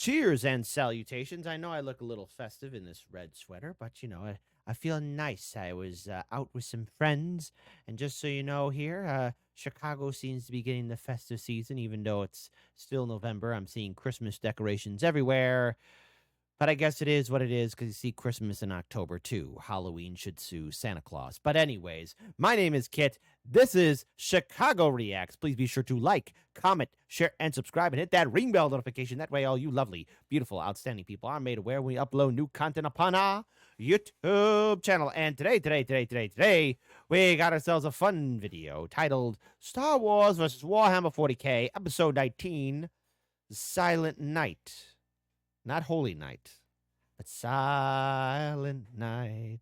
Cheers and salutations. I know I look a little festive in this red sweater, but I feel nice. I was out with some friends, and just so you know, here, Chicago seems to be getting the festive season, even though it's still November. I'm seeing Christmas decorations everywhere. But I guess it is what it is because you see Christmas in October too. Halloween should sue Santa Claus. But anyways, my name is Kit. This is Chicago Reacts. Please be sure to like, comment, share, and subscribe, and hit that ring bell notification. That way all you lovely, beautiful, outstanding people are made aware when we upload new content upon our YouTube channel. And today, we got ourselves a fun video titled Star Wars vs. Warhammer 40K, Episode 19, Silent Night. Not Holy Night, but Silent Night.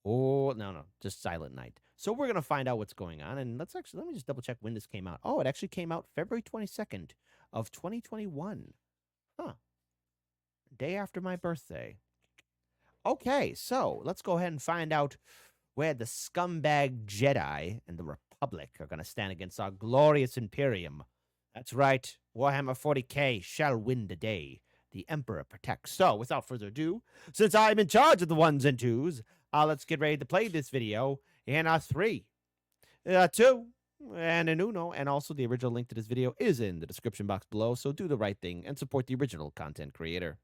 Oh, no, just Silent Night. So we're going to find out what's going on. And let me just double check when this came out. Oh, it actually came out February 22nd of 2021. Huh. Day after my birthday. Okay, so let's go ahead and find out where the scumbag Jedi and the Republic are going to stand against our glorious Imperium. That's right. Warhammer 40K shall win the day. The Emperor protects. So, without further ado, since I'm in charge of the ones and twos, let's get ready to play this video in a 3, 2, and an uno. And also, the original link to this video is in the description box below, so do the right thing and support the original content creator.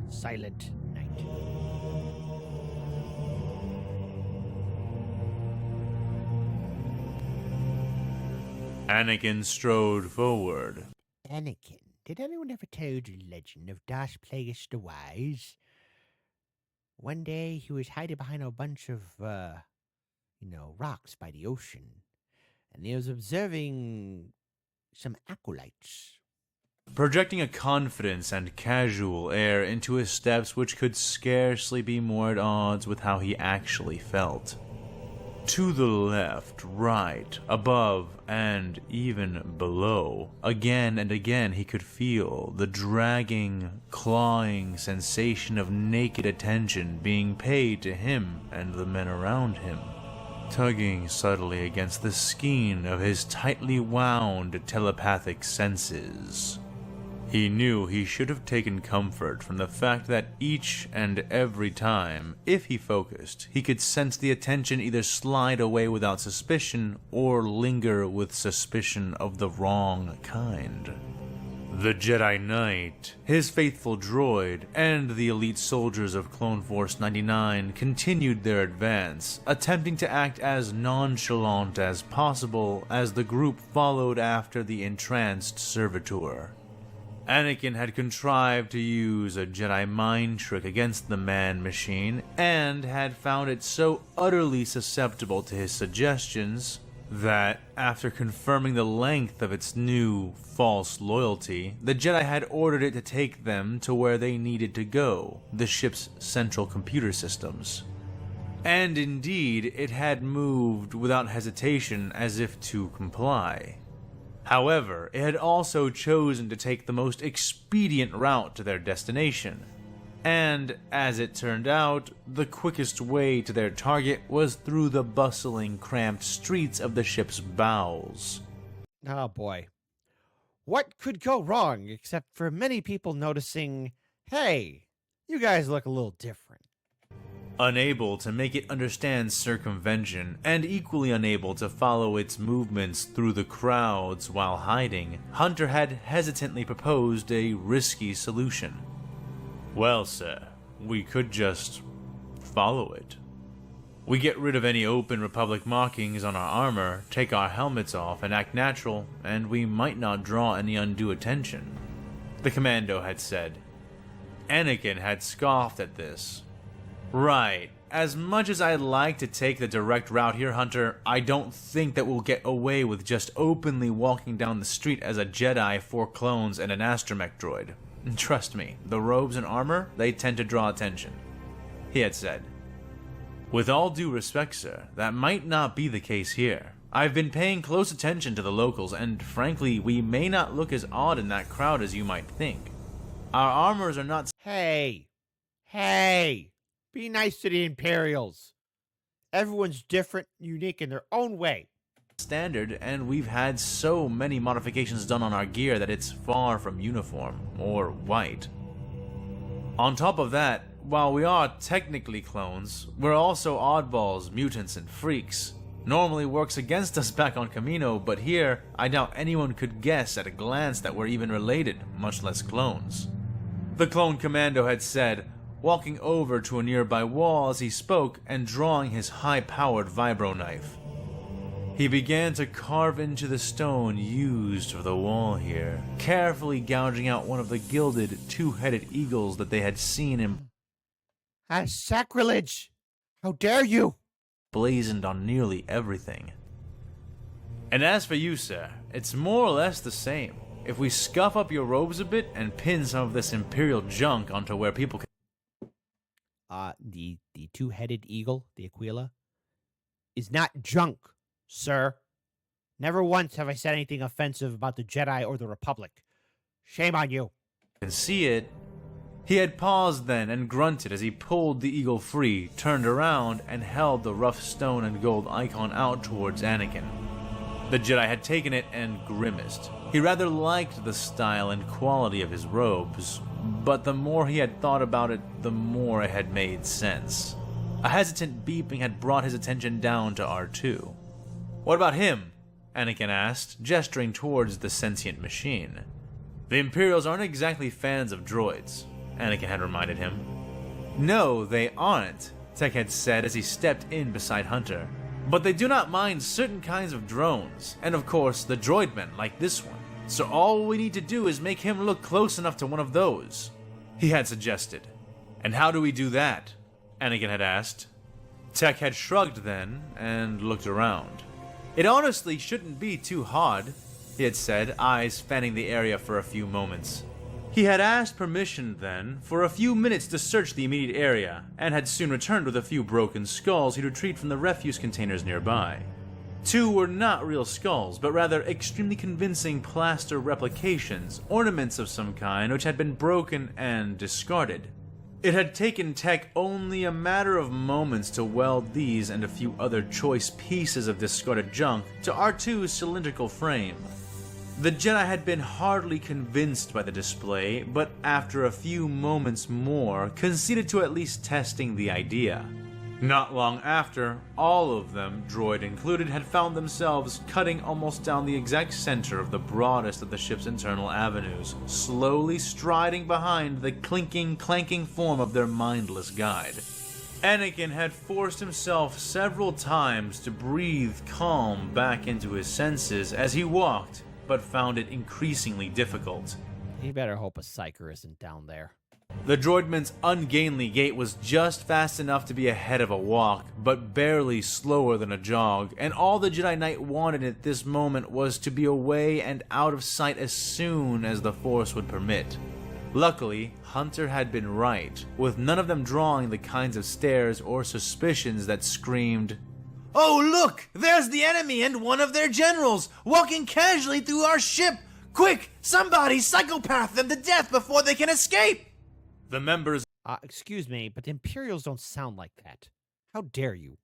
Silent Night. Anakin strode forward. Anakin, did anyone ever tell you the legend of Darth Plagueis the Wise? One day he was hiding behind a bunch of, rocks by the ocean, and he was observing some acolytes. Projecting a confidence and casual air into his steps which could scarcely be more at odds with how he actually felt. To the left, right, above, and even below, again and again he could feel the dragging, clawing sensation of naked attention being paid to him and the men around him, tugging subtly against the skein of his tightly wound telepathic senses. He knew he should have taken comfort from the fact that each and every time, if he focused, he could sense the attention either slide away without suspicion or linger with suspicion of the wrong kind. The Jedi Knight, his faithful droid, and the elite soldiers of Clone Force 99 continued their advance, attempting to act as nonchalant as possible as the group followed after the entranced servitor. Anakin had contrived to use a Jedi mind trick against the man-machine, and had found it so utterly susceptible to his suggestions that, after confirming the length of its new, false loyalty, the Jedi had ordered it to take them to where they needed to go, the ship's central computer systems. And indeed, it had moved without hesitation as if to comply. However, it had also chosen to take the most expedient route to their destination. And, as it turned out, the quickest way to their target was through the bustling, cramped streets of the ship's bowels. Oh boy. What could go wrong except for many people noticing, hey, you guys look a little different. Unable to make it understand circumvention, and equally unable to follow its movements through the crowds while hiding, Hunter had hesitantly proposed a risky solution. "Well, sir, we could just follow it. We get rid of any open Republic markings on our armor, take our helmets off, and act natural, and we might not draw any undue attention," the commando had said. Anakin had scoffed at this. "Right. As much as I'd like to take the direct route here, Hunter, I don't think that we'll get away with just openly walking down the street as a Jedi, 4 clones, and an astromech droid. Trust me, the robes and armor, they tend to draw attention," he had said. "With all due respect, sir, that might not be the case here. I've been paying close attention to the locals, and frankly, we may not look as odd in that crowd as you might think. Our armors are not..." Hey! Be nice to the Imperials. Everyone's different, unique in their own way. "Standard, and we've had so many modifications done on our gear that it's far from uniform, or white. On top of that, while we are technically clones, we're also oddballs, mutants, and freaks. Normally works against us back on Camino, but here, I doubt anyone could guess at a glance that we're even related, much less clones," the clone commando had said, walking over to a nearby wall as he spoke and drawing his high-powered vibro knife. He began to carve into the stone used for the wall here, carefully gouging out one of the gilded, two-headed eagles that they had seen him Sacrilege! How dare you! blazoned on nearly everything. "And as for you, sir, it's more or less the same. If we scuff up your robes a bit and pin some of this Imperial junk onto where people can..." The two-headed eagle, the Aquila, is not junk, sir. Never once have I said anything offensive about the Jedi or the Republic. Shame on you. "Can see it." He had paused then and grunted as he pulled the eagle free, turned around, and held the rough stone and gold icon out towards Anakin. The Jedi had taken it and grimaced. He rather liked the style and quality of his robes, but the more he had thought about it, the more it had made sense. A hesitant beeping had brought his attention down to R2. "What about him?" Anakin asked, gesturing towards the sentient machine. "The Imperials aren't exactly fans of droids," Anakin had reminded him. "No, they aren't," Tech had said as he stepped in beside Hunter. "But they do not mind certain kinds of drones, and of course the droidmen like this one. So all we need to do is make him look close enough to one of those," he had suggested. "And how do we do that?" Anakin had asked. Tech had shrugged then and looked around. "It honestly shouldn't be too hard," he had said, eyes fanning the area for a few moments. He had asked permission then for a few minutes to search the immediate area, and had soon returned with a few broken skulls he'd retrieved from the refuse containers nearby. 2 were not real skulls, but rather extremely convincing plaster replications, ornaments of some kind which had been broken and discarded. It had taken Tech only a matter of moments to weld these and a few other choice pieces of discarded junk to R2's cylindrical frame. The Jedi had been hardly convinced by the display, but after a few moments more, conceded to at least testing the idea. Not long after, all of them, droid included, had found themselves cutting almost down the exact center of the broadest of the ship's internal avenues, slowly striding behind the clinking, clanking form of their mindless guide. Anakin had forced himself several times to breathe calm back into his senses as he walked, but found it increasingly difficult. You better hope a psyker isn't down there. The droidman's ungainly gait was just fast enough to be ahead of a walk, but barely slower than a jog, and all the Jedi Knight wanted at this moment was to be away and out of sight as soon as the Force would permit. Luckily, Hunter had been right, with none of them drawing the kinds of stares or suspicions that screamed, "Oh look! There's the enemy and one of their generals, walking casually through our ship! Quick! Somebody psychopath them to death before they can escape!" The members Excuse me, but the Imperials don't sound like that. How dare you?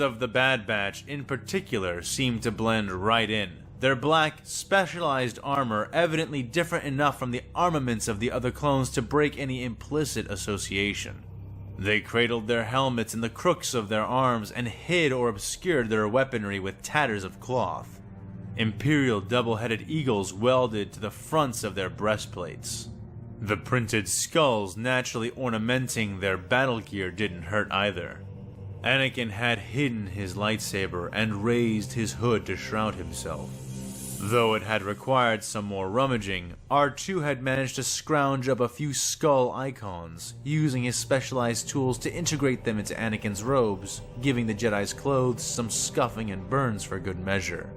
of the Bad Batch in particular seemed to blend right in, their black, specialized armor evidently different enough from the armaments of the other clones to break any implicit association. They cradled their helmets in the crooks of their arms and hid or obscured their weaponry with tatters of cloth. Imperial double-headed eagles welded to the fronts of their breastplates. The printed skulls naturally ornamenting their battle gear didn't hurt either. Anakin had hidden his lightsaber and raised his hood to shroud himself. Though it had required some more rummaging, R2 had managed to scrounge up a few skull icons, using his specialized tools to integrate them into Anakin's robes, giving the Jedi's clothes some scuffing and burns for good measure.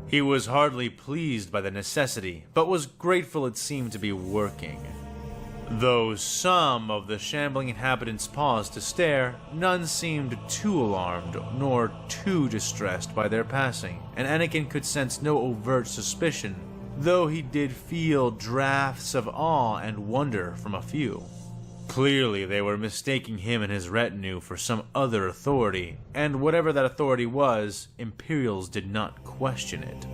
He was hardly pleased by the necessity, but was grateful it seemed to be working. Though some of the shambling inhabitants paused to stare, none seemed too alarmed nor too distressed by their passing, and Anakin could sense no overt suspicion, though he did feel drafts of awe and wonder from a few. Clearly they were mistaking him and his retinue for some other authority, and whatever that authority was, Imperials did not question it.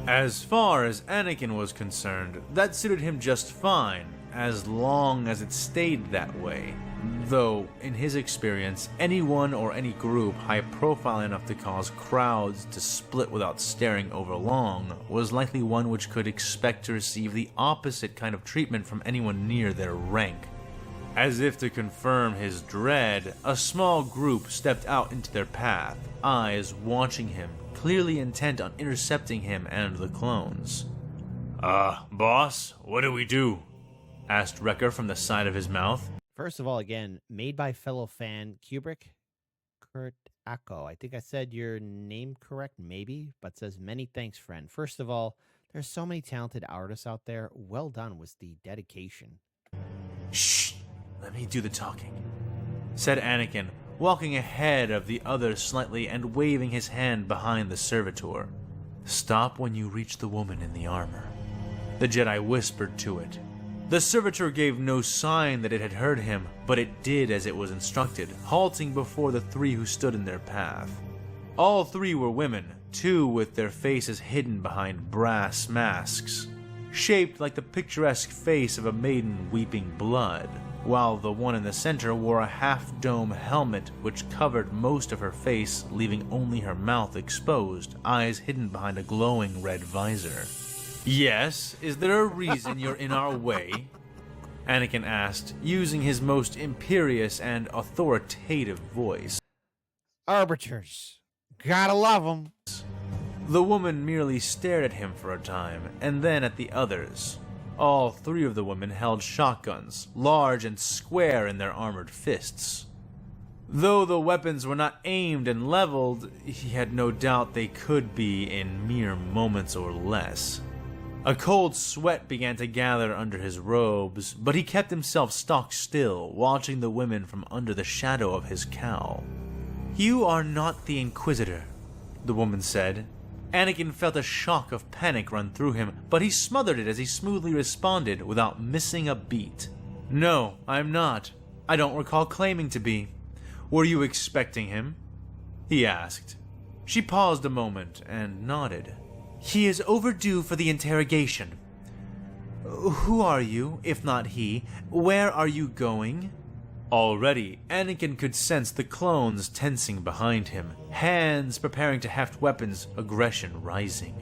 As far as Anakin was concerned, that suited him just fine, as long as it stayed that way, though, in his experience, anyone or any group high profile enough to cause crowds to split without staring over long was likely one which could expect to receive the opposite kind of treatment from anyone near their rank. As if to confirm his dread, a small group stepped out into their path, eyes watching him, clearly intent on intercepting him and the clones. Boss, what do we do?" asked Wrecker from the side of his mouth. First of all, again, made by fellow fan Kubrick Kurt Acko. I think I said your name correct, maybe, but says many thanks, friend. First of all, there's so many talented artists out there. Well done with the dedication. "Shh, let me do the talking," said Anakin, walking ahead of the others slightly and waving his hand behind the servitor. "Stop when you reach the woman in the armor," the Jedi whispered to it. The servitor gave no sign that it had heard him, but it did as it was instructed, halting before the three who stood in their path. All three were women, two with their faces hidden behind brass masks, shaped like the picturesque face of a maiden weeping blood, while the one in the center wore a half-dome helmet which covered most of her face, leaving only her mouth exposed, eyes hidden behind a glowing red visor. "Yes, is there a reason you're in our way?" Anakin asked, using his most imperious and authoritative voice. Arbiters. Gotta love them. The woman merely stared at him for a time, and then at the others. All three of the women held shotguns, large and square in their armored fists. Though the weapons were not aimed and leveled, he had no doubt they could be in mere moments or less. A cold sweat began to gather under his robes, but he kept himself stock still, watching the women from under the shadow of his cowl. "You are not the Inquisitor," the woman said. Anakin felt a shock of panic run through him, but he smothered it as he smoothly responded without missing a beat. "No, I'm not. I don't recall claiming to be. Were you expecting him?" he asked. She paused a moment and nodded. "He is overdue for the interrogation. Who are you, if not he? Where are you going?" Already, Anakin could sense the clones tensing behind him, hands preparing to heft weapons, aggression rising.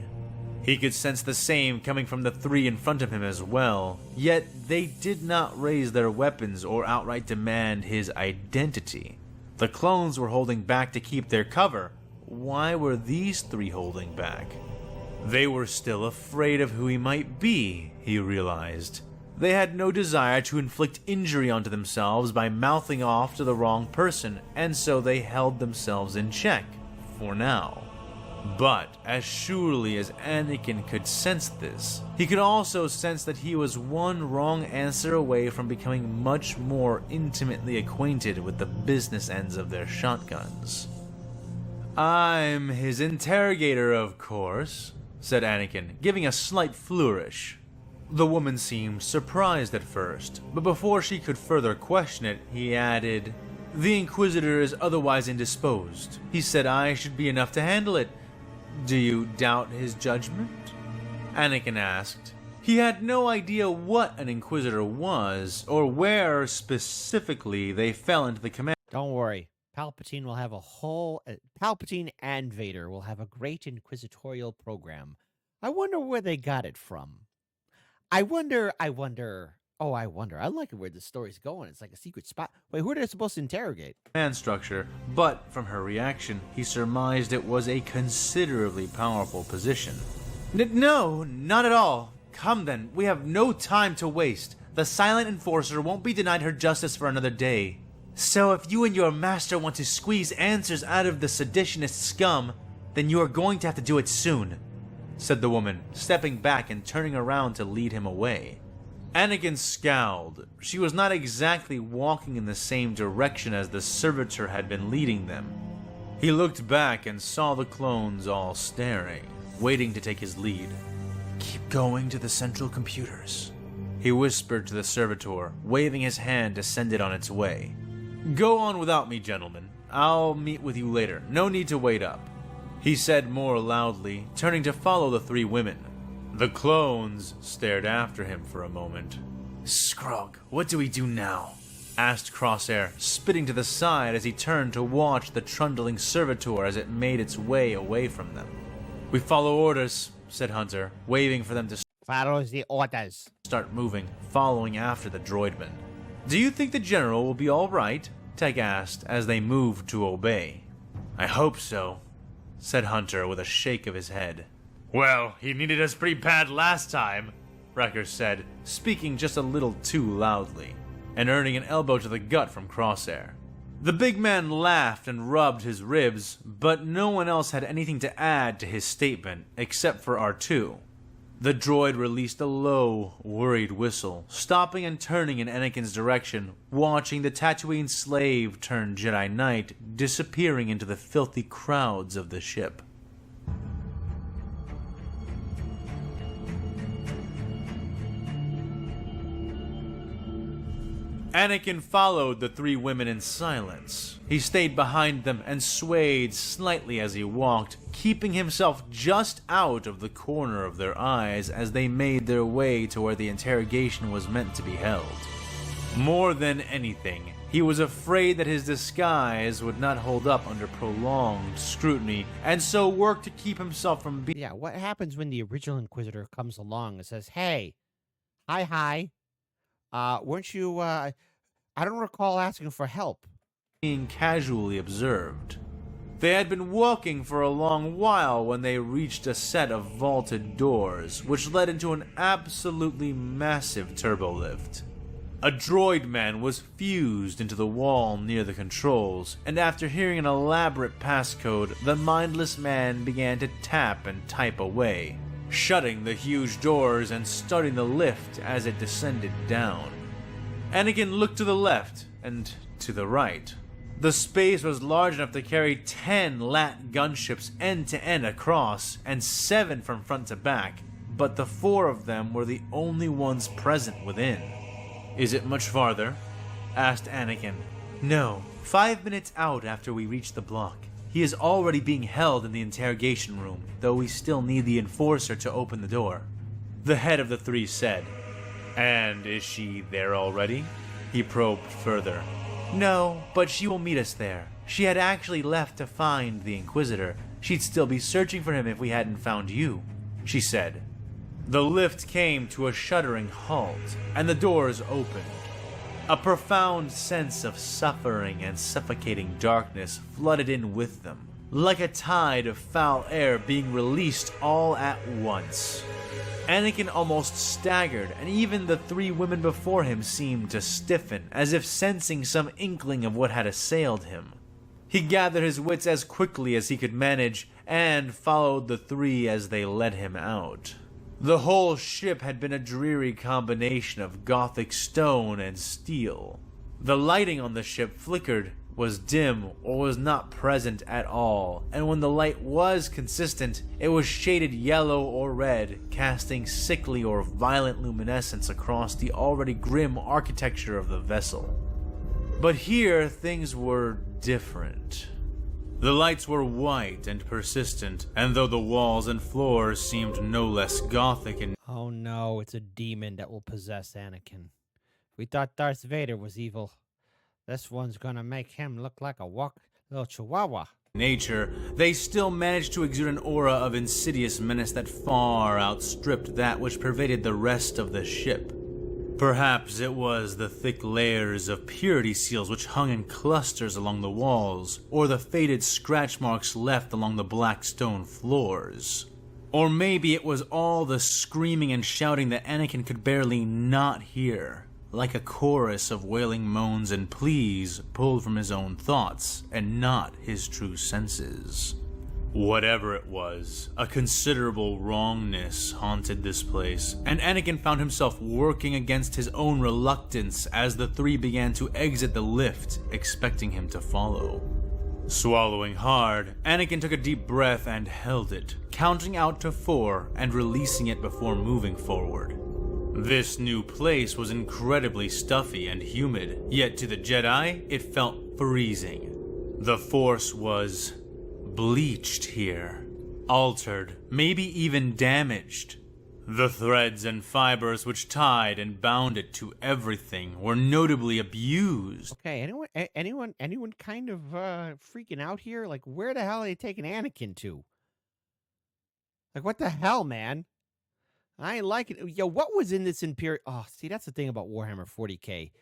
He could sense the same coming from the three in front of him as well, yet they did not raise their weapons or outright demand his identity. The clones were holding back to keep their cover. Why were these three holding back? They were still afraid of who he might be, he realized. They had no desire to inflict injury onto themselves by mouthing off to the wrong person, and so they held themselves in check, for now. But as surely as Anakin could sense this, he could also sense that he was one wrong answer away from becoming much more intimately acquainted with the business ends of their shotguns. "I'm his interrogator, of course," said Anakin, giving a slight flourish. The woman seemed surprised at first, but before she could further question it, he added, "The Inquisitor is otherwise indisposed. He said I should be enough to handle it. Do you doubt his judgment?" Anakin asked. He had no idea what an Inquisitor was, or where specifically they fell into the command. Don't worry. Palpatine will have a whole... Palpatine and Vader will have a great inquisitorial program. I wonder where they got it from. I wonder... Oh, I wonder. I like where the story's going. It's like a secret spot. Wait, who are they supposed to interrogate? Command structure, but from her reaction, he surmised it was a considerably powerful position. No, not at all. Come then, we have no time to waste. The Silent Enforcer won't be denied her justice for another day. So if you and your master want to squeeze answers out of the seditionist scum, then you are going to have to do it soon, said the woman, stepping back and turning around to lead him away. Anakin scowled. She was not exactly walking in the same direction as the servitor had been leading them. He looked back and saw the clones all staring, waiting to take his lead. Keep going to the central computers, he whispered to the servitor, waving his hand to send it on its way. Go on without me, gentlemen. I'll meet with you later. No need to wait up, he said more loudly, turning to follow the three women. The clones stared after him for a moment. Scrog, what do we do now? Asked Crosshair, spitting to the side as he turned to watch the trundling servitor as it made its way away from them. We follow orders, said Hunter, waving for them to Follows the orders. Start moving, following after the droidman. Do you think the general will be all right? Tech asked as they moved to obey. I hope so, said Hunter with a shake of his head. Well, he needed us pretty bad last time, Wrecker said, speaking just a little too loudly, and earning an elbow to the gut from Crosshair. The big man laughed and rubbed his ribs, but no one else had anything to add to his statement except for R2. The droid released a low, worried whistle, stopping and turning in Anakin's direction, watching the Tatooine slave turned Jedi Knight disappearing into the filthy crowds of the ship. Anakin followed the three women in silence. He stayed behind them and swayed slightly as he walked, keeping himself just out of the corner of their eyes as they made their way to where the interrogation was meant to be held. More than anything, he was afraid that his disguise would not hold up under prolonged scrutiny, and so worked to keep himself from being... Yeah, what happens when the original Inquisitor comes along and says, hey, hi, weren't you, I don't recall asking for help. Being casually observed. They had been walking for a long while when they reached a set of vaulted doors, which led into an absolutely massive turbolift. A droid man was fused into the wall near the controls, and after hearing an elaborate passcode, the mindless man began to tap and type away, shutting the huge doors and starting the lift as it descended down. Anakin looked to the left and to the right. The space was large enough to carry 10 LAT gunships end to end across, and 7 from front to back, but the 4 of them were the only ones present within. Is it much farther? Asked Anakin. No, 5 minutes out after we reach the block. He is already being held in the interrogation room, though we still need the Enforcer to open the door. The head of the three said. And is she there already? He probed further. No, but she will meet us there. She had actually left to find the Inquisitor. She'd still be searching for him if we hadn't found you, she said. The lift came to a shuddering halt, and the doors opened. A profound sense of suffering and suffocating darkness flooded in with them, like a tide of foul air being released all at once. Anakin almost staggered, and even the 3 women before him seemed to stiffen, as if sensing some inkling of what had assailed him. He gathered his wits as quickly as he could manage, and followed the 3 as they led him out. The whole ship had been a dreary combination of Gothic stone and steel. The lighting on the ship flickered, was dim, or was not present at all, and when the light was consistent, it was shaded yellow or red, casting sickly or violent luminescence across the already grim architecture of the vessel. But here, things were different. The lights were white and persistent, and though the walls and floors seemed no less gothic and Oh no, it's a demon that will possess Anakin. We thought Darth Vader was evil. This one's gonna make him look like a little chihuahua. nature, they still managed to exude an aura of insidious menace that far outstripped that which pervaded the rest of the ship. Perhaps it was the thick layers of purity seals which hung in clusters along the walls, or the faded scratch marks left along the black stone floors. Or maybe it was all the screaming and shouting that Anakin could barely not hear, like a chorus of wailing moans and pleas pulled from his own thoughts and not his true senses. Whatever it was, a considerable wrongness haunted this place, and Anakin found himself working against his own reluctance as the three began to exit the lift, expecting him to follow. Swallowing hard, Anakin took a deep breath and held it, counting out to 4 and releasing it before moving forward. This new place was incredibly stuffy and humid, yet to the Jedi, it felt freezing. The Force was bleached here, altered, maybe even damaged. The threads and fibers which tied and bound it to everything were notably abused. Okay, anyone kind of freaking out here? Like, where the hell are they taking Anakin to? Like, what the hell, man? I ain't like it. Yo, what was in this Imperium? Oh, see, that's the thing about Warhammer 40k.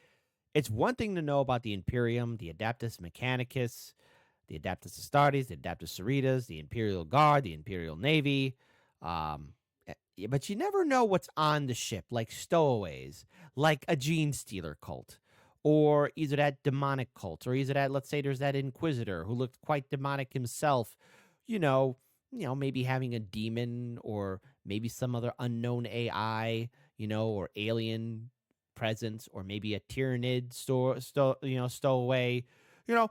It's one thing to know about the Imperium, the Adeptus Mechanicus, the Adeptus Astartes, the Adeptus Cerritos, the Imperial Guard, the Imperial Navy. But you never know what's on the ship, like stowaways, like a gene stealer cult, or either that demonic cult, or either that, let's say there's that Inquisitor who looked quite demonic himself, maybe having a demon or maybe some other unknown AI, or alien presence, or maybe a Tyranid stowaway. A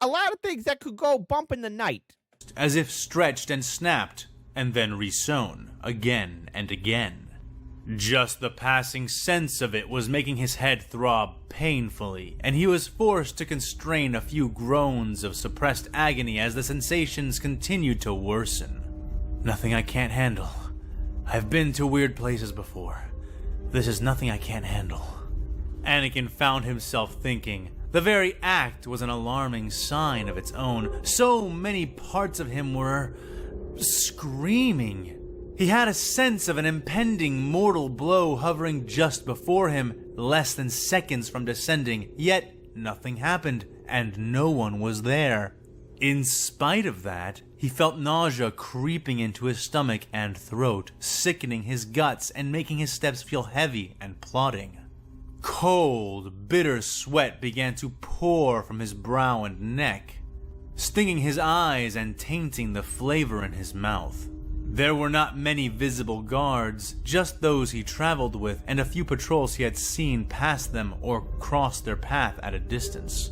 lot of things that could go bump in the night. As if stretched and snapped, and then resewn, again and again. Just the passing sense of it was making his head throb painfully, and he was forced to constrain a few groans of suppressed agony as the sensations continued to worsen. Nothing I can't handle. I've been to weird places before. This is nothing I can't handle. Anakin found himself thinking. The very act was an alarming sign of its own. So many parts of him were screaming. He had a sense of an impending mortal blow hovering just before him, less than seconds from descending, yet nothing happened, and no one was there. In spite of that, he felt nausea creeping into his stomach and throat, sickening his guts and making his steps feel heavy and plodding. Cold, bitter sweat began to pour from his brow and neck, stinging his eyes and tainting the flavor in his mouth. There were not many visible guards, just those he traveled with and a few patrols he had seen pass them or cross their path at a distance.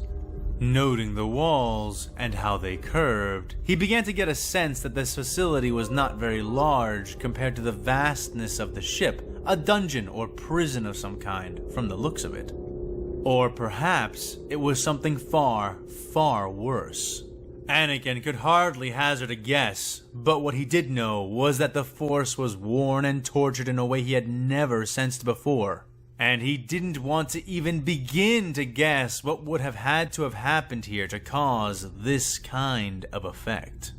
Noting the walls and how they curved, he began to get a sense that this facility was not very large compared to the vastness of the ship, a dungeon or prison of some kind, from the looks of it. Or perhaps it was something far, far worse. Anakin could hardly hazard a guess, but what he did know was that the Force was worn and tortured in a way he had never sensed before. And he didn't want to even begin to guess what would have had to have happened here to cause this kind of effect.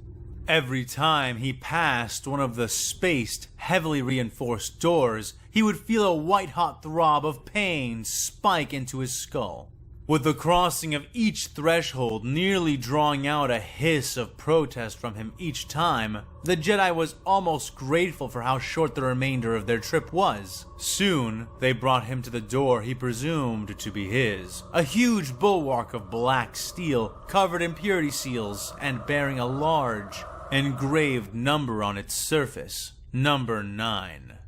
Every time he passed one of the spaced, heavily reinforced doors, he would feel a white-hot throb of pain spike into his skull. With the crossing of each threshold nearly drawing out a hiss of protest from him each time, the Jedi was almost grateful for how short the remainder of their trip was. Soon, they brought him to the door he presumed to be his, a huge bulwark of black steel covered in purity seals and bearing a large, engraved number on its surface, number 9.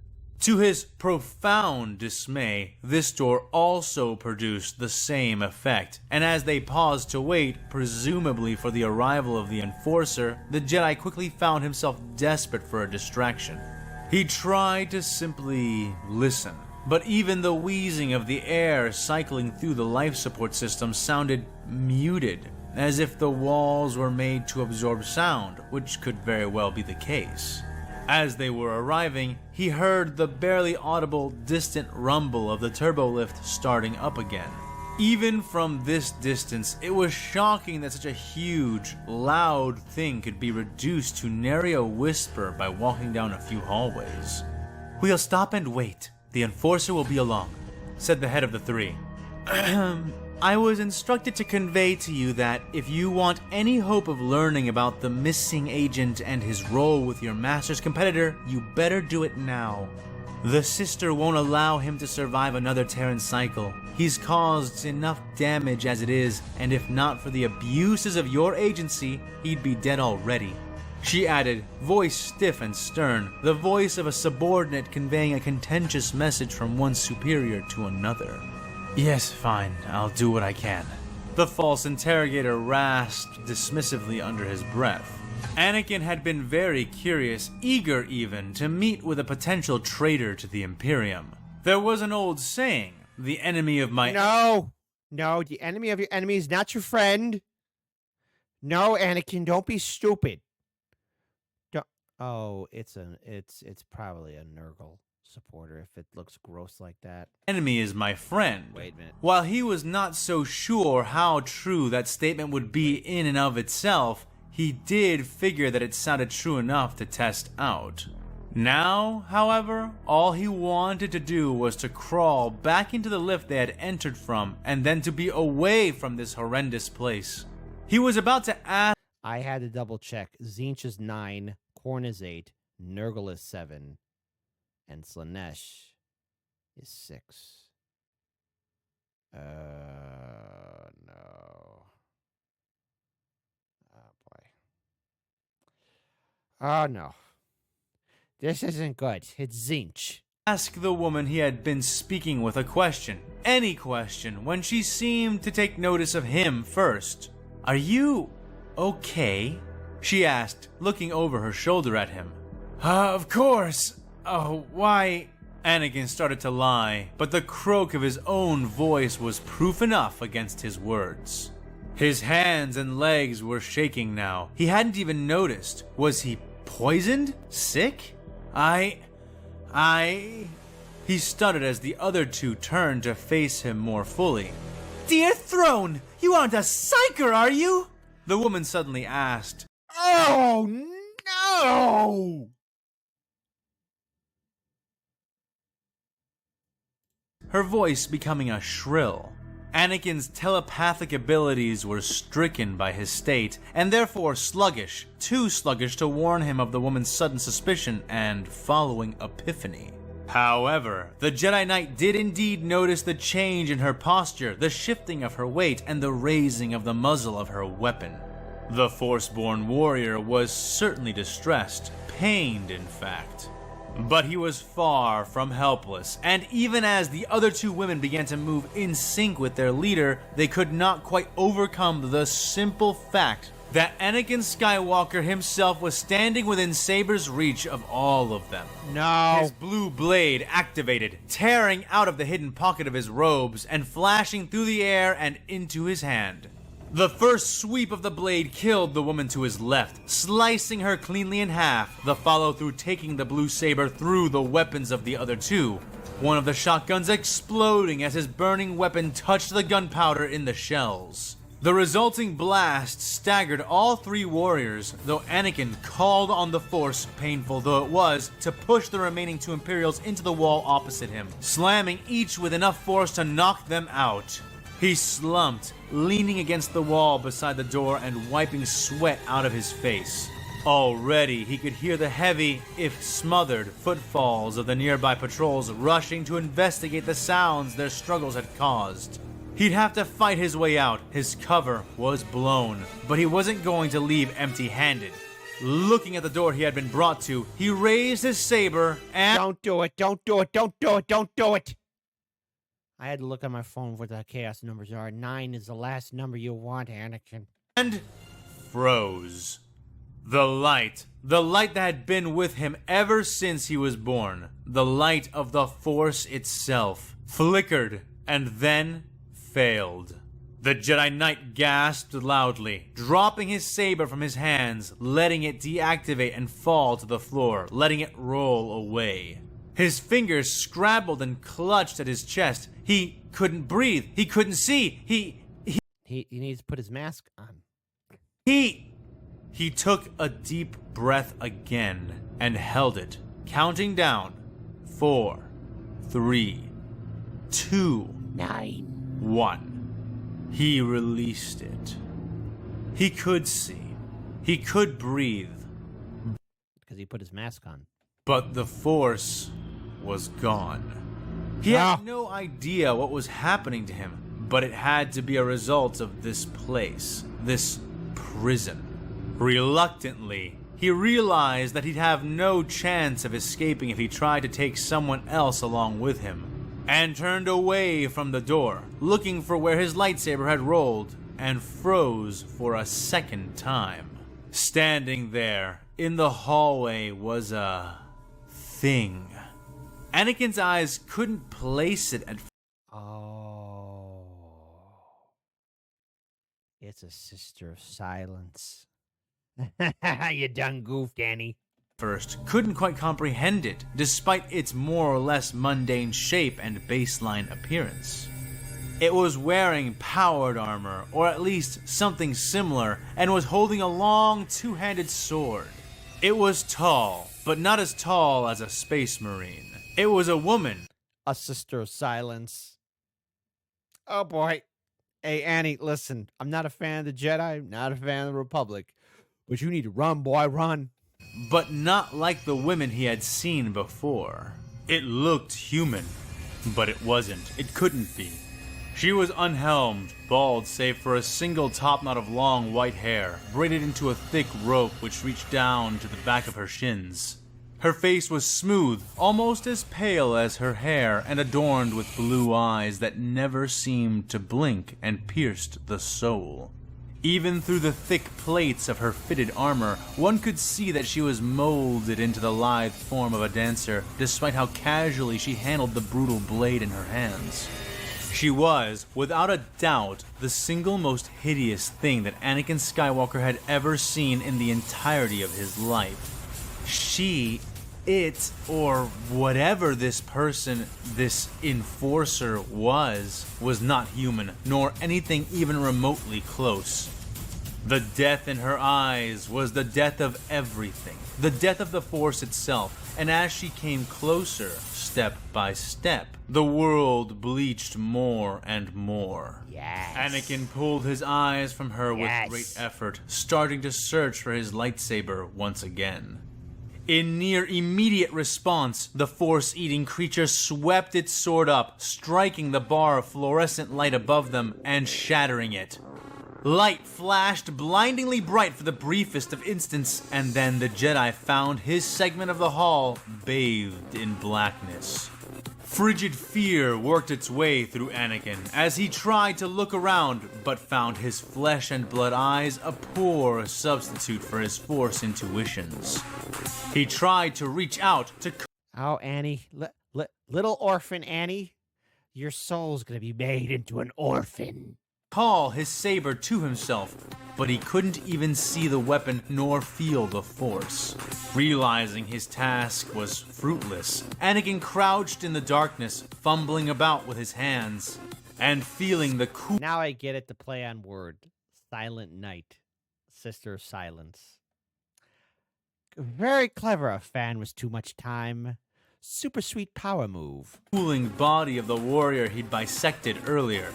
To his profound dismay, this door also produced the same effect, and as they paused to wait, presumably for the arrival of the Enforcer, the Jedi quickly found himself desperate for a distraction. He tried to simply listen, but even the wheezing of the air cycling through the life support system sounded muted. as if the walls were made to absorb sound, which could very well be the case. As they were arriving, he heard the barely audible, distant rumble of the turbolift starting up again. Even from this distance, it was shocking that such a huge, loud thing could be reduced to nary a whisper by walking down a few hallways. "We'll stop and wait. The enforcer will be along," said the head of the three. "I was instructed to convey to you that if you want any hope of learning about the missing agent and his role with your master's competitor, you better do it now. The sister won't allow him to survive another Terran cycle. He's caused enough damage as it is, and if not for the abuses of your agency, he'd be dead already," she added, voice stiff and stern, the voice of a subordinate conveying a contentious message from one superior to another. "Yes, fine, I'll do what I can," the false interrogator rasped dismissively under his breath. Anakin had been very curious, eager even, to meet with a potential traitor to the Imperium. There was an old saying, the enemy of my... No, the enemy of your enemy is not your friend. No, Anakin, don't be stupid. Oh, it's probably a Nurgle supporter if it looks gross like that. Enemy is my friend. Wait a minute. While he was not so sure how true that statement would be in and of itself, he did figure that it sounded true enough to test out. Now, however, all he wanted to do was to crawl back into the lift they had entered from, and then to be away from this horrendous place. He was about to ask... I had to double check. Zinch is 9, Korn is 8, Nurgle is 7, and Slanesh is 6. No. Oh, boy. Oh, no. This isn't good. It's Zinch. Ask the woman he had been speaking with a question, any question, when she seemed to take notice of him first. "Are you okay?" she asked, looking over her shoulder at him. Of course. Oh, why..." Anakin started to lie, but the croak of his own voice was proof enough against his words. His hands and legs were shaking now. He hadn't even noticed. Was he poisoned? Sick? He stuttered as the other two turned to face him more fully. "Dear Throne, you aren't a psyker, are you?" the woman suddenly asked. Oh, no! Her voice becoming a shrill. Anakin's telepathic abilities were stricken by his state, and therefore sluggish, too sluggish to warn him of the woman's sudden suspicion and following epiphany. However, the Jedi Knight did indeed notice the change in her posture, the shifting of her weight, and the raising of the muzzle of her weapon. The Force-born warrior was certainly distressed, pained in fact. But he was far from helpless, and even as the other two women began to move in sync with their leader, they could not quite overcome the simple fact that Anakin Skywalker himself was standing within Saber's reach of all of them. No. His blue blade activated, tearing out of the hidden pocket of his robes and flashing through the air and into his hand. The first sweep of the blade killed the woman to his left, slicing her cleanly in half, the follow-through taking the blue saber through the weapons of the other two, one of the shotguns exploding as his burning weapon touched the gunpowder in the shells. The resulting blast staggered all three warriors, though Anakin called on the Force, painful though it was, to push the remaining two Imperials into the wall opposite him, slamming each with enough force to knock them out. He slumped, leaning against the wall beside the door and wiping sweat out of his face. Already, he could hear the heavy, if smothered, footfalls of the nearby patrols rushing to investigate the sounds their struggles had caused. He'd have to fight his way out. His cover was blown, but he wasn't going to leave empty-handed. Looking at the door he had been brought to, he raised his saber and... Don't do it, don't do it, don't do it, don't do it! I had to look on my phone what the chaos numbers are. 9 is the last number you want, Anakin. And froze. The light that had been with him ever since he was born, the light of the Force itself, flickered and then failed. The Jedi Knight gasped loudly, dropping his saber from his hands, letting it deactivate and fall to the floor, letting it roll away. His fingers scrabbled and clutched at his chest. He couldn't breathe. He couldn't see. He needs to put his mask on. He took a deep breath again and held it, counting down 4, 3, 2, 1. He released it. He could see. He could breathe. Because he put his mask on. But the Force was gone. He had no idea what was happening to him, but it had to be a result of this place, this prison. Reluctantly, he realized that he'd have no chance of escaping if he tried to take someone else along with him, and turned away from the door, looking for where his lightsaber had rolled, and froze for a second time. Standing there in the hallway was a thing. Anakin's eyes couldn't place it at first. Oh. It's a Sister of Silence. You done goofed, Annie. Couldn't quite comprehend it, despite its more or less mundane shape and baseline appearance. It was wearing powered armor, or at least something similar, and was holding a long two-handed sword. It was tall, but not as tall as a space marine. It was a woman. A Sister of Silence. Oh boy. Hey, Annie, listen, I'm not a fan of the Jedi, not a fan of the Republic, but you need to run, boy, run. But not like the women he had seen before. It looked human, but it wasn't. It couldn't be. She was unhelmed, bald save for a single topknot of long white hair, braided into a thick rope which reached down to the back of her shins. Her face was smooth, almost as pale as her hair, and adorned with blue eyes that never seemed to blink and pierced the soul. Even through the thick plates of her fitted armor, one could see that she was molded into the lithe form of a dancer, despite how casually she handled the brutal blade in her hands. She was, without a doubt, the single most hideous thing that Anakin Skywalker had ever seen in the entirety of his life. It, or whatever this person, this enforcer was not human, nor anything even remotely close. The death in her eyes was the death of everything, the death of the Force itself, and as she came closer, step by step, the world bleached more and more. Yes. Anakin pulled his eyes from her with great effort, starting to search for his lightsaber once again. In near immediate response, the Force-eating creature swept its sword up, striking the bar of fluorescent light above them and shattering it. Light flashed blindingly bright for the briefest of instants, and then the Jedi found his segment of the hall bathed in blackness. Frigid fear worked its way through Anakin as he tried to look around, but found his flesh and blood eyes a poor substitute for his Force intuitions. He tried to reach out to... Oh, Annie, little orphan Annie, your soul's gonna be made into an orphan. Call his saber to himself, but he couldn't even see the weapon nor feel the Force. Realizing his task was fruitless, Anakin crouched in the darkness, fumbling about with his hands, and feeling the cool... Now I get it, to play on word. Silent Night. Sister of Silence. Very clever, a fan was too much time. Super sweet power move. Cooling body of the warrior he'd bisected earlier.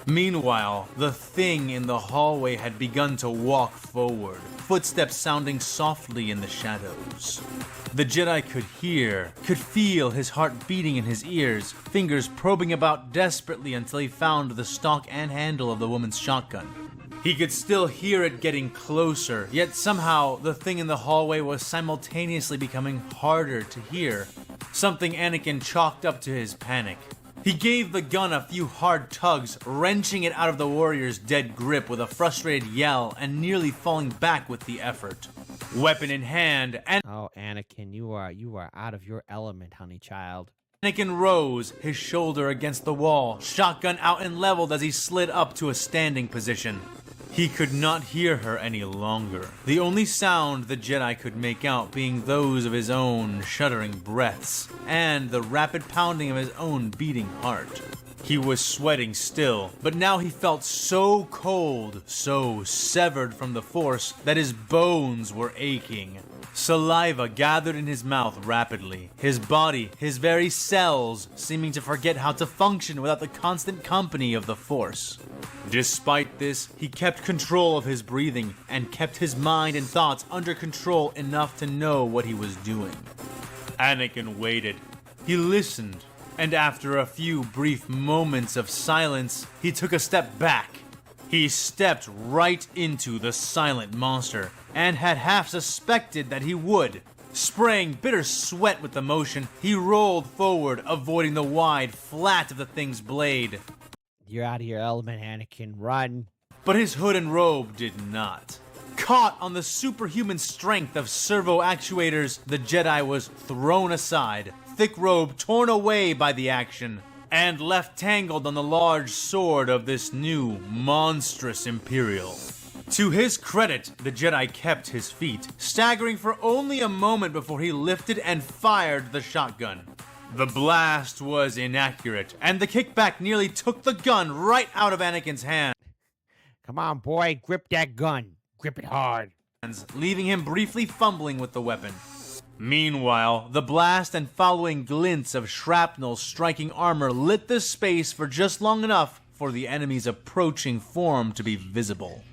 Meanwhile, the thing in the hallway had begun to walk forward, footsteps sounding softly in the shadows. The Jedi could hear, could feel his heart beating in his ears, fingers probing about desperately until he found the stock and handle of the woman's shotgun. He could still hear it getting closer, yet somehow the thing in the hallway was simultaneously becoming harder to hear, something Anakin chalked up to his panic. He gave the gun a few hard tugs, wrenching it out of the warrior's dead grip with a frustrated yell and nearly falling back with the effort. Weapon in hand, and oh, Anakin, you are out of your element, honey child. Anakin rose, his shoulder against the wall, shotgun out and leveled as he slid up to a standing position. He could not hear her any longer, the only sound the Jedi could make out being those of his own shuddering breaths, and the rapid pounding of his own beating heart. He was sweating still, but now he felt so cold, so severed from the Force, that his bones were aching. Saliva gathered in his mouth rapidly, his body, his very cells, seeming to forget how to function without the constant company of the Force. Despite this, he kept control of his breathing, and kept his mind and thoughts under control enough to know what he was doing. Anakin waited. He listened. And after a few brief moments of silence, he took a step back. He stepped right into the silent monster, and had half suspected that he would. Spraying bitter sweat with emotion, he rolled forward, avoiding the wide flat of the thing's blade. You're out of your element, Anakin. Run. But his hood and robe did not. Caught on the superhuman strength of servo actuators, the Jedi was thrown aside, thick robe torn away by the action, and left tangled on the large sword of this new, monstrous Imperial. To his credit, the Jedi kept his feet, staggering for only a moment before he lifted and fired the shotgun. The blast was inaccurate, and the kickback nearly took the gun right out of Anakin's hand. Come on, boy. Grip that gun. Grip it hard. Leaving him briefly fumbling with the weapon. Meanwhile, the blast and following glints of shrapnel striking armor lit the space for just long enough for the enemy's approaching form to be visible.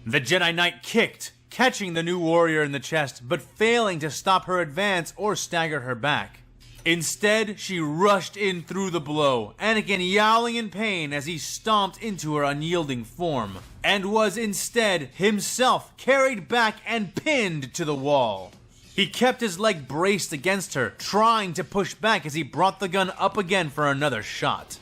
The Jedi Knight kicked, catching the new warrior in the chest, but failing to stop her advance or stagger her back. Instead, she rushed in through the blow, Anakin yowling in pain as he stomped into her unyielding form, and was instead himself carried back and pinned to the wall. He kept his leg braced against her, trying to push back as he brought the gun up again for another shot.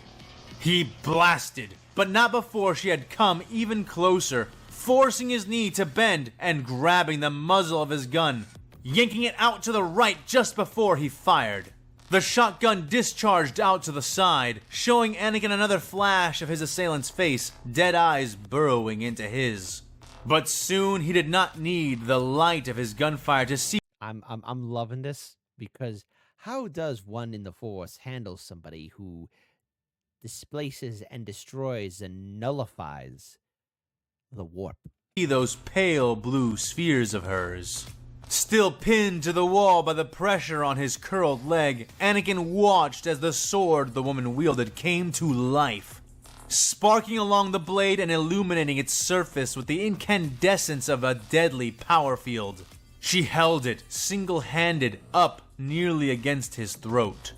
He blasted, but not before she had come even closer, forcing his knee to bend and grabbing the muzzle of his gun, yanking it out to the right just before he fired. The shotgun discharged out to the side, showing Anakin another flash of his assailant's face, dead eyes burrowing into his. But soon he did not need the light of his gunfire to see. I'm loving this, because how does one in the Force handle somebody who displaces and destroys and nullifies the warp? Those pale blue spheres of hers. Still pinned to the wall by the pressure on his curled leg, Anakin watched as the sword the woman wielded came to life, sparking along the blade and illuminating its surface with the incandescence of a deadly power field. She held it, single-handed, up nearly against his throat.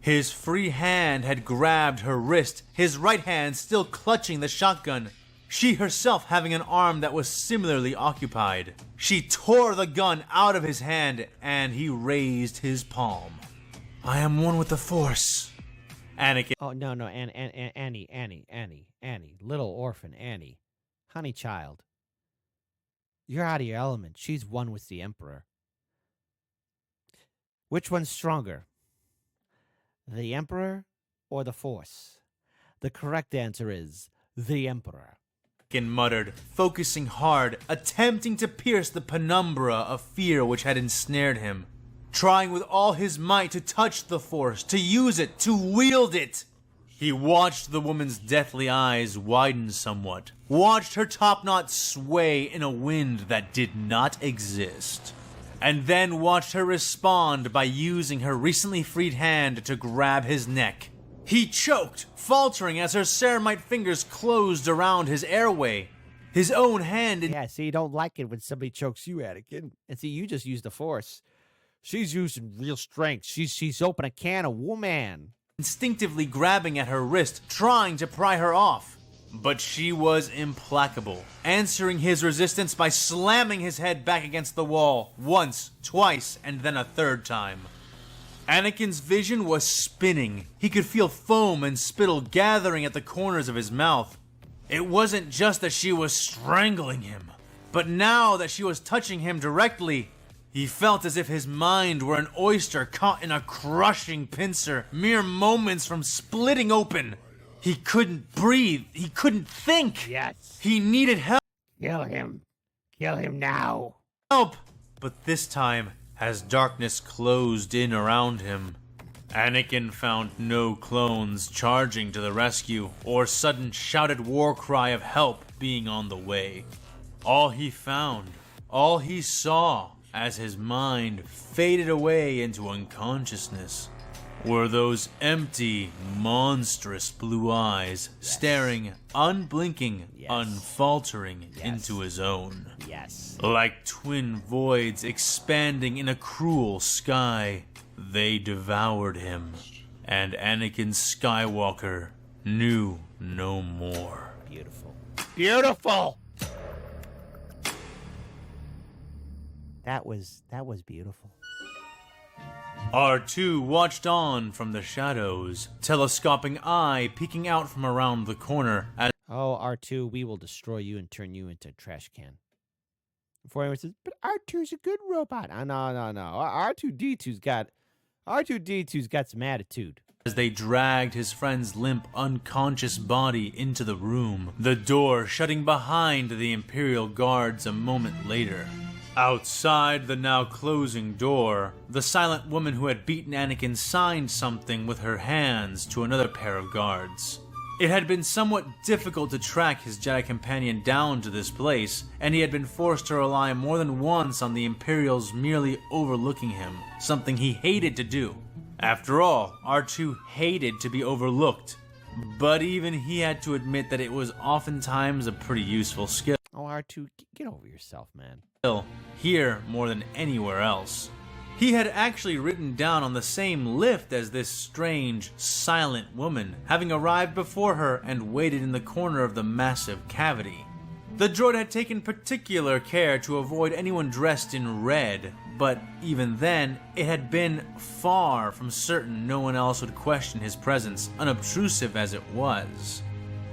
His free hand had grabbed her wrist, his right hand still clutching the shotgun, she herself having an arm that was similarly occupied. She tore the gun out of his hand, and he raised his palm. I am one with the Force. Anakin. Oh, no, Annie. Little orphan Annie. Honey child. You're out of your element. She's one with the Emperor. Which one's stronger? The Emperor or the Force? The correct answer is the Emperor. Anakin muttered, focusing hard, attempting to pierce the penumbra of fear which had ensnared him, trying with all his might to touch the Force, to use it, to wield it. He watched the woman's deathly eyes widen somewhat, watched her topknot sway in a wind that did not exist, and then watched her respond by using her recently freed hand to grab his neck. He choked, faltering as her ceramite fingers closed around his airway. His own hand... Yeah, see, you don't like it when somebody chokes you, Anakin. And see, you just used the Force. She's using real strength. She's opened a can of woman. Instinctively grabbing at her wrist, trying to pry her off. But she was implacable, answering his resistance by slamming his head back against the wall, once, twice, and then a third time. Anakin's vision was spinning. He could feel foam and spittle gathering at the corners of his mouth. It wasn't just that she was strangling him, but now that she was touching him directly, He felt as if his mind were an oyster caught in a crushing pincer, mere moments from splitting open. He couldn't breathe. He couldn't think. Yes. He needed help. Kill him. Kill him now. But this time, as darkness closed in around him, Anakin found no clones charging to the rescue or sudden shouted war cry of help being on the way. All he found, all he saw as his mind faded away into unconsciousness were those empty, monstrous blue eyes staring, unblinking, unfaltering into his own. Yes. Like twin voids expanding in a cruel sky, they devoured him, and Anakin Skywalker knew no more. Beautiful. Beautiful! That was beautiful. R2 watched on from the shadows, telescoping eye peeking out from around the corner as Oh, R2, we will destroy you and turn you into a trash can. Before anyone says, but R2's a good robot. No. R2D2's got some attitude. As they dragged his friend's limp, unconscious body into the room, the door shutting behind the Imperial guards a moment later. Outside the now closing door, the silent woman who had beaten Anakin signed something with her hands to another pair of guards. It had been somewhat difficult to track his Jedi companion down to this place, and he had been forced to rely more than once on the Imperials merely overlooking him, something he hated to do. After all, R2 hated to be overlooked, but even he had to admit that it was oftentimes a pretty useful skill. Oh, R2, get over yourself, man. Here more than anywhere else. He had actually ridden down on the same lift as this strange, silent woman, having arrived before her and waited in the corner of the massive cavity. The droid had taken particular care to avoid anyone dressed in red, but even then, it had been far from certain no one else would question his presence, unobtrusive as it was.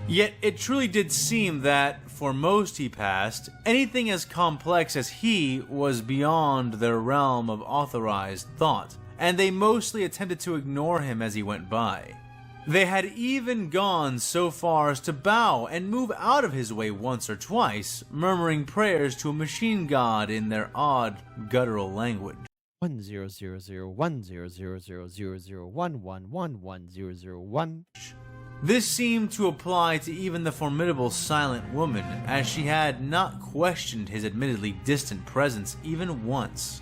Yet it truly did seem that, for most he passed, anything as complex as he was beyond their realm of authorized thought, and they mostly attempted to ignore him as he went by. They had even gone so far as to bow and move out of his way once or twice, murmuring prayers to a machine god in their odd, guttural language. 1000000011111101. This seemed to apply to even the formidable silent woman, as she had not questioned his admittedly distant presence even once.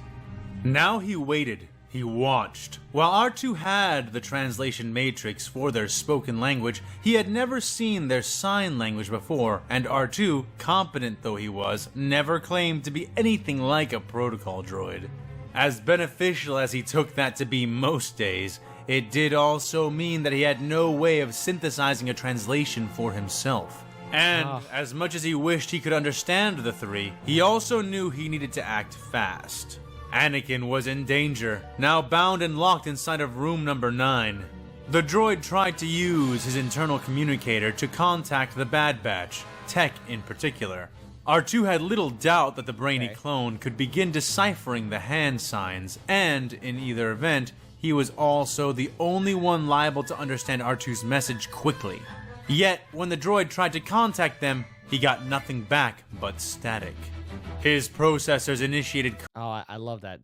Now he waited, he watched. While R2 had the translation matrix for their spoken language, he had never seen their sign language before, and R2, competent though he was, never claimed to be anything like a protocol droid. As beneficial as he took that to be most days, it did also mean that he had no way of synthesizing a translation for himself. And as much as he wished he could understand the three, he also knew he needed to act fast. Anakin was in danger, now bound and locked inside of room number 9. The droid tried to use his internal communicator to contact the Bad Batch, Tech in particular. R2 had little doubt that the brainy clone could begin deciphering the hand signs, and, in either event, he was also the only one liable to understand R2's message quickly. Yet, when the droid tried to contact them, he got nothing back but static. His processors initiated Oh, I love that.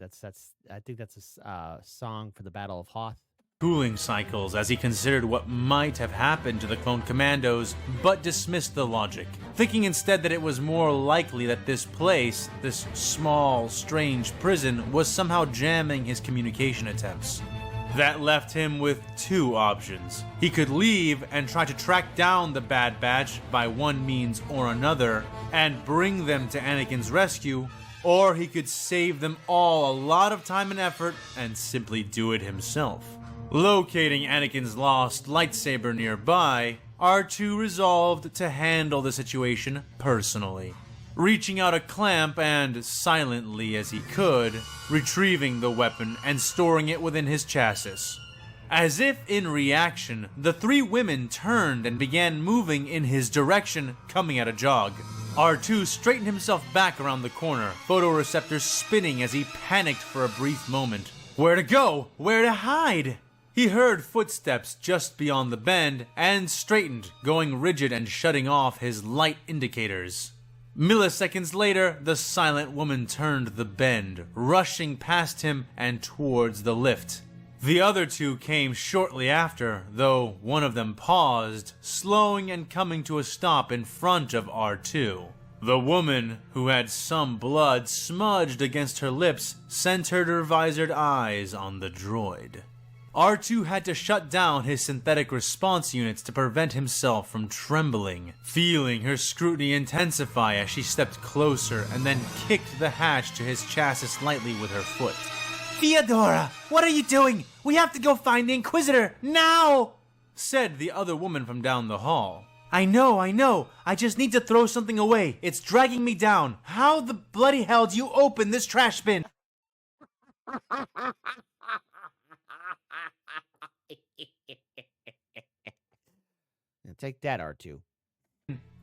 I think that's a song for the Battle of Hoth. cooling cycles as he considered what might have happened to the clone commandos, but dismissed the logic, thinking instead that it was more likely that this place, this small, strange prison, was somehow jamming his communication attempts. That left him with two options. He could leave and try to track down the Bad Batch by one means or another and bring them to Anakin's rescue, or he could save them all a lot of time and effort and simply do it himself. Locating Anakin's lost lightsaber nearby, R2 resolved to handle the situation personally. Reaching out a clamp and, silently as he could, retrieving the weapon and storing it within his chassis. As if in reaction, the three women turned and began moving in his direction, coming at a jog. R2 straightened himself back around the corner, photoreceptors spinning as he panicked for a brief moment. Where to go? Where to hide? He heard footsteps just beyond the bend and straightened, going rigid and shutting off his light indicators. Milliseconds later, the silent woman turned the bend, rushing past him and towards the lift. The other two came shortly after, though one of them paused, slowing and coming to a stop in front of R2. The woman, who had some blood smudged against her lips, centered her visored eyes on the droid. R2 had to shut down his synthetic response units to prevent himself from trembling, feeling her scrutiny intensify as she stepped closer and then kicked the hatch to his chassis lightly with her foot. Theodora, what are you doing? We have to go find the Inquisitor, now! Said the other woman from down the hall. I know. I just need to throw something away. It's dragging me down. How the bloody hell do you open this trash bin? Take that, R2.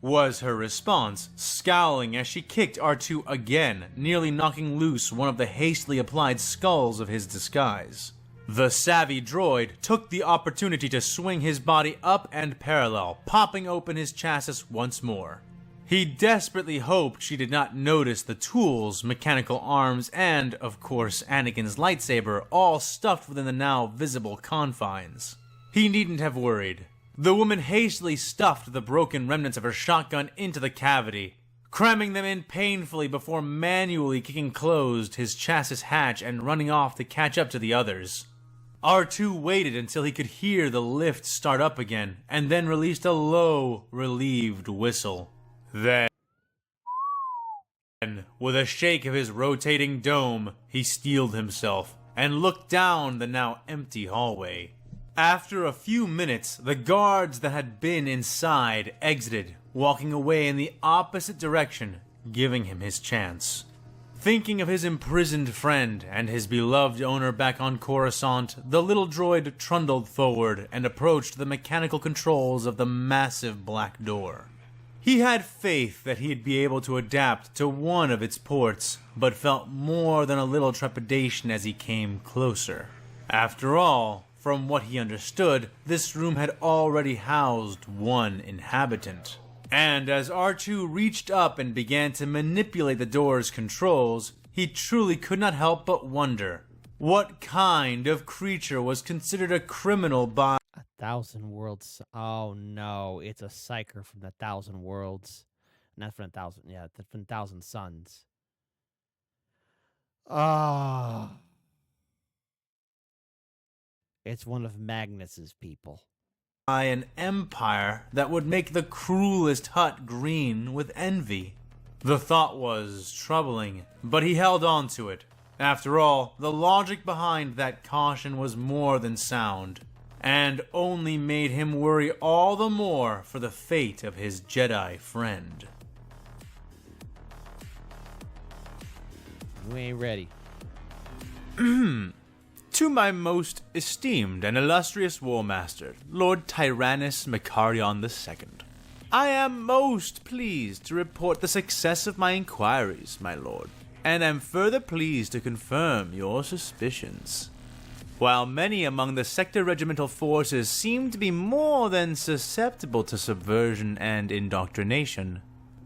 Was her response, scowling as she kicked R2 again, nearly knocking loose one of the hastily applied skulls of his disguise. The savvy droid took the opportunity to swing his body up and parallel, popping open his chassis once more. He desperately hoped she did not notice the tools, mechanical arms, and, of course, Anakin's lightsaber all stuffed within the now visible confines. He needn't have worried. The woman hastily stuffed the broken remnants of her shotgun into the cavity, cramming them in painfully before manually kicking closed his chassis hatch and running off to catch up to the others. R2 waited until he could hear the lift start up again, and then released a low, relieved whistle. Then, with a shake of his rotating dome, he steeled himself and looked down the now empty hallway. After a few minutes, the guards that had been inside exited, walking away in the opposite direction, giving him his chance. Thinking of his imprisoned friend and his beloved owner back on Coruscant, the little droid trundled forward and approached the mechanical controls of the massive black door. He had faith that he'd be able to adapt to one of its ports, but felt more than a little trepidation as he came closer. After all, from what he understood, this room had already housed one inhabitant. And as R2 reached up and began to manipulate the door's controls, he truly could not help but wonder, what kind of creature was considered a criminal by 1,000 Worlds. Oh no, it's a psyker from the 1,000 Worlds. Not from 1,000, yeah, from 1,000 Suns. Ah. It's one of Magnus's people. an empire that would make the cruelest hut green with envy? The thought was troubling, but he held on to it. After all, the logic behind that caution was more than sound, and only made him worry all the more for the fate of his Jedi friend. We ain't ready. To my most esteemed and illustrious Warmaster, Lord Tyrannus Macarion II, I am most pleased to report the success of my inquiries, my lord, and am further pleased to confirm your suspicions. While many among the sector regimental forces seem to be more than susceptible to subversion and indoctrination,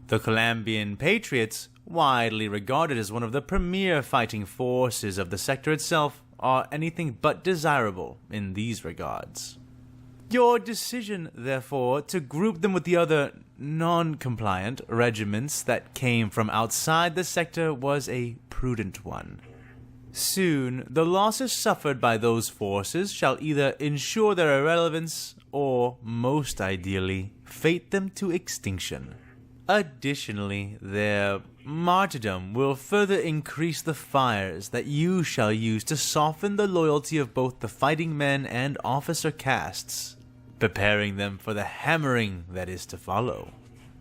the Calambian Patriots, widely regarded as one of the premier fighting forces of the sector itself, are anything but desirable in these regards. Your decision, therefore, to group them with the other non-compliant regiments that came from outside the sector was a prudent one. Soon, the losses suffered by those forces shall either ensure their irrelevance or, most ideally, fate them to extinction. Additionally, their martyrdom will further increase the fires that you shall use to soften the loyalty of both the fighting men and officer castes, preparing them for the hammering that is to follow.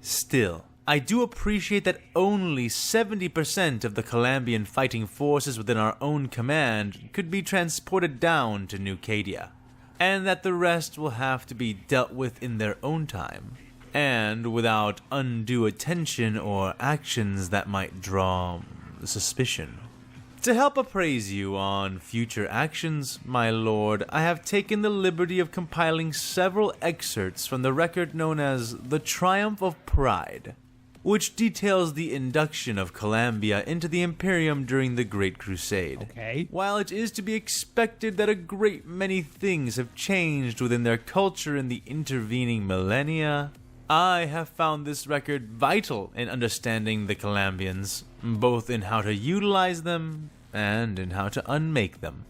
Still, I do appreciate that only 70% of the Calambian fighting forces within our own command could be transported down to New Cadia, and that the rest will have to be dealt with in their own time. and without undue attention or actions that might draw suspicion. To help appraise you on future actions, my lord, I have taken the liberty of compiling several excerpts from the record known as the Triumph of Pride, which details the induction of Columbia into the Imperium during the Great Crusade. Okay. While it is to be expected that a great many things have changed within their culture in the intervening millennia, I have found this record vital in understanding the Columbians, both in how to utilize them and in how to unmake them.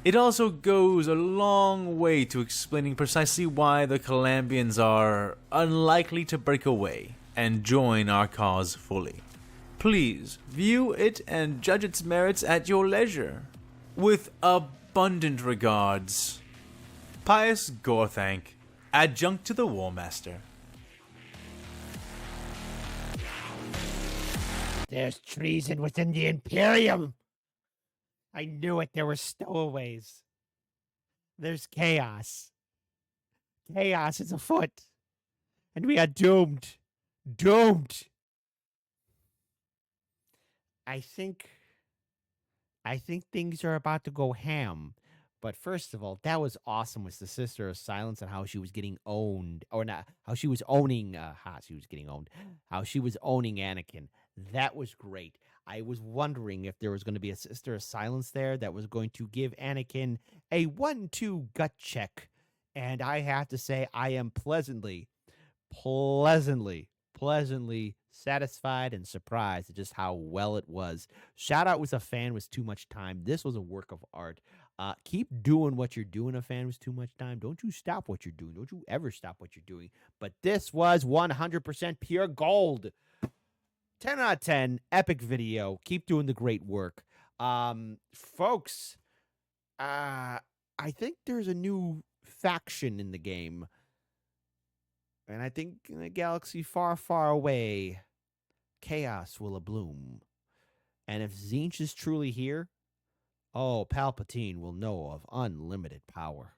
It also goes a long way to explaining precisely why the Columbians are unlikely to break away and join our cause fully. Please view it and judge its merits at your leisure. With abundant regards, Pius Gorthank, Adjunct to the Warmaster. There's treason within the Imperium. I knew it. There were stowaways. There's chaos. Chaos is afoot. And we are doomed. Doomed. I think things are about to go ham. But first of all, that was awesome with the Sister of Silence and how she was getting owned. Or not, how she was owning, she was getting owned. How she was owning Anakin. That was great. I was wondering if there was going to be a Sister of Silence there that was going to give Anakin a 1-2 gut check. And I have to say, I am pleasantly satisfied and surprised at just how well it was. Shout out was a fan was too much time. This was a work of art. Keep doing what you're doing. A fan was too much time. Don't you stop what you're doing. Don't you ever stop what you're doing. But this was 100% pure gold. 10 out of 10, epic video. Keep doing the great work. Folks, I think there's a new faction in the game. And I think in a galaxy far, far away, chaos will abloom. And if Zinch is truly here, oh, Palpatine will know of unlimited power.